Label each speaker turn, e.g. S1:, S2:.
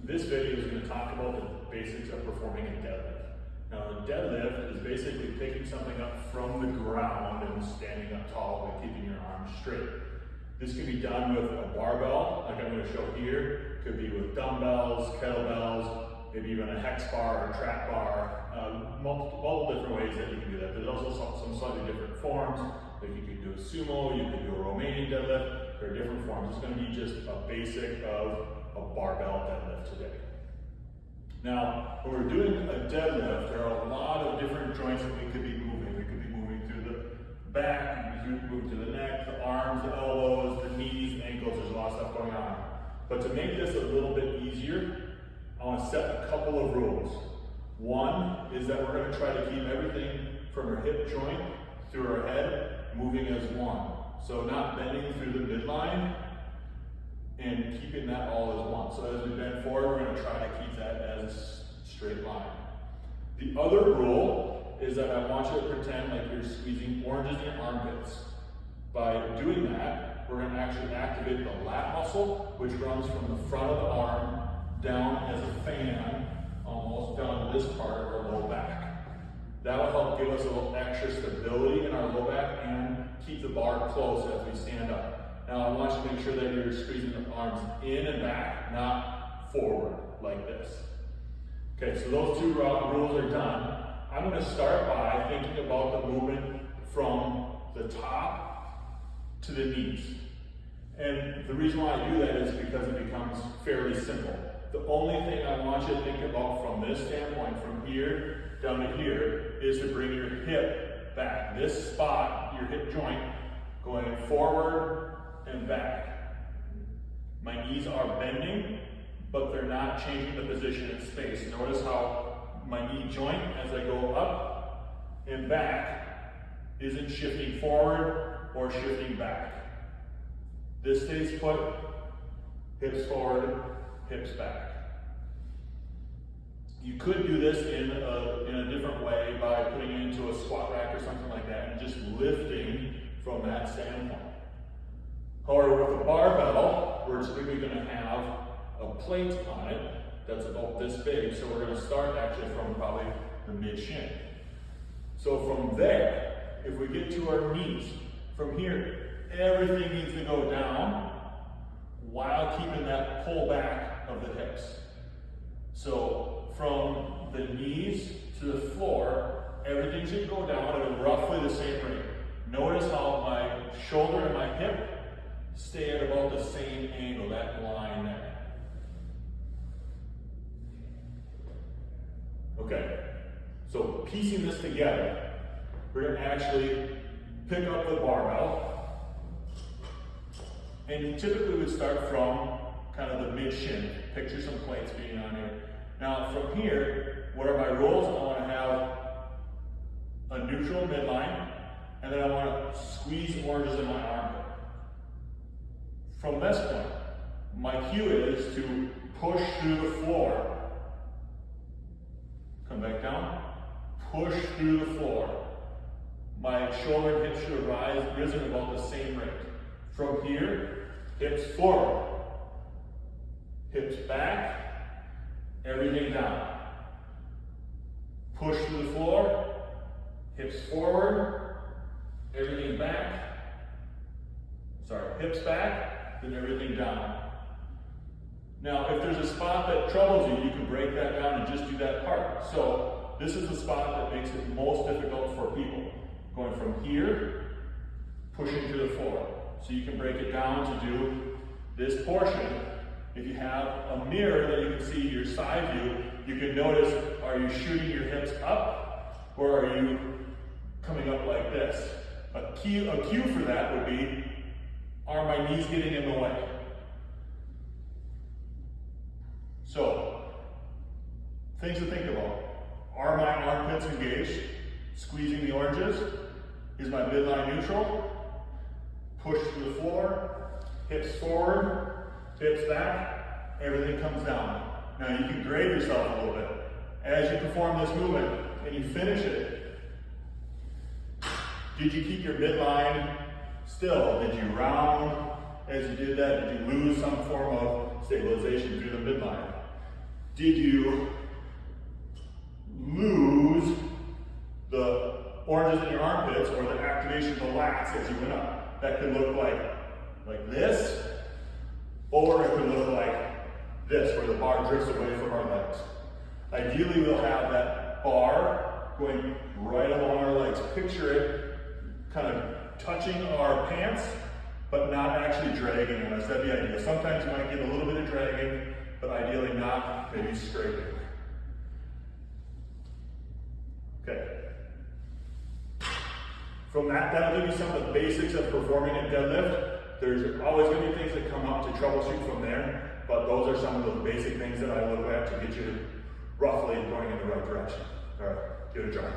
S1: This video is going to talk about the basics of performing a deadlift. Now, a deadlift is basically picking something up from the ground and standing up tall and keeping your arms straight. This can be done with a barbell, like I'm going to show here. It could be with dumbbells, kettlebells, maybe even a hex bar or trap bar. Multiple different ways that you can do that. There's also some slightly different forms. Like you could do a sumo, you could do a Romanian deadlift. There are different forms. It's going to be just a basic of a barbell deadlift today. Now, when we're doing a deadlift, there are a lot of different joints that we could be moving. We could be moving through the back, we could be moving to the neck, the arms, the elbows, the knees, ankles. There's a lot of stuff going on. But to make this a little bit easier, I want to set a couple of rules. One is that we're going to try to keep everything from our hip joint through our head moving as one. So not bending through the midline and keeping that all as one. So as we bend forward, we're going to try to keep that as a straight line. The other rule is that I want you to pretend like you're squeezing oranges in your armpits. By doing that, we're going to actually activate the lat muscle, which runs from the front of the arm down as a fan, almost down to this part of our low back. That will help give us a little extra stability in our low back and keep the bar close as we stand up. Now I want you to make sure that you're squeezing the arms in and back, not forward like this. Okay, so those two rules are done. I'm going to start by thinking about the movement from the top to the knees. And the reason why I do that is because it becomes fairly simple. The only thing I want you to think about from this standpoint, from here down to here, is to bring your hip back. This spot, your hip joint, going forward and back. My knees are bending, but they're not changing the position in space. Notice how my knee joint, as I go up and back, isn't shifting forward or shifting back. This stays put, hips forward, hips back. You could do this in a different way by putting it into a squat rack or something like that and just lifting from that standpoint. However, with a barbell, we're typically going to have a plate on it that's about this big, so we're going to start actually from probably the mid-shin. So from there, if we get to our knees, from here, everything needs to go down while keeping that pull back of the hips. So from the knees to the floor, everything should go down at roughly the same rate. Notice how my shoulder and my hip stay at about the same angle, that line there. Okay, so piecing this together, we're going to actually pick up the barbell, and you typically would start from kind of the mid-shin. Picture some plates being on here. Now from here, what are my rules? I want to have a neutral midline, and then I want to squeeze oranges in my armpit. From this point, my cue is to push through the floor. Come back down, push through the floor. My shoulder and hips should have risen about the same rate. From here, hips forward, hips back, everything down. Push through the floor, hips forward, everything back. Sorry, hips back, then everything down. Now, if there's a spot that troubles you, you can break that down and just do that part. So, this is the spot that makes it most difficult for people. Going from here, pushing to the floor. So you can break it down to do this portion. If you have a mirror that you can see your side view, you can notice, are you shooting your hips up or are you coming up like this? A cue for that would be, are my knees getting in the way? So, things to think about. Are my armpits engaged? Squeezing the oranges? Is my midline neutral? Push to the floor, hips forward, hips back, everything comes down. Now you can grade yourself a little bit. As you perform this movement and you finish it, did you keep your midline still? Did you round as you did that? Did you lose some form of stabilization through the midline? Did you lose the oranges in your armpits or the activation of the lats as you went up? That could look like this, or it could look like this, where the bar drifts away from our legs. Ideally, we'll have that bar going right along our legs. Picture it kind of touching our pants, but not actually dragging on us. That'd be ideal. Sometimes you might get a little bit of dragging, but ideally not, maybe scraping. Okay. From that, that'll give you some of the basics of performing a deadlift. There's always going to be things that come up to troubleshoot from there, but those are some of the basic things that I look at to get you roughly going in the right direction. All right, give it a try.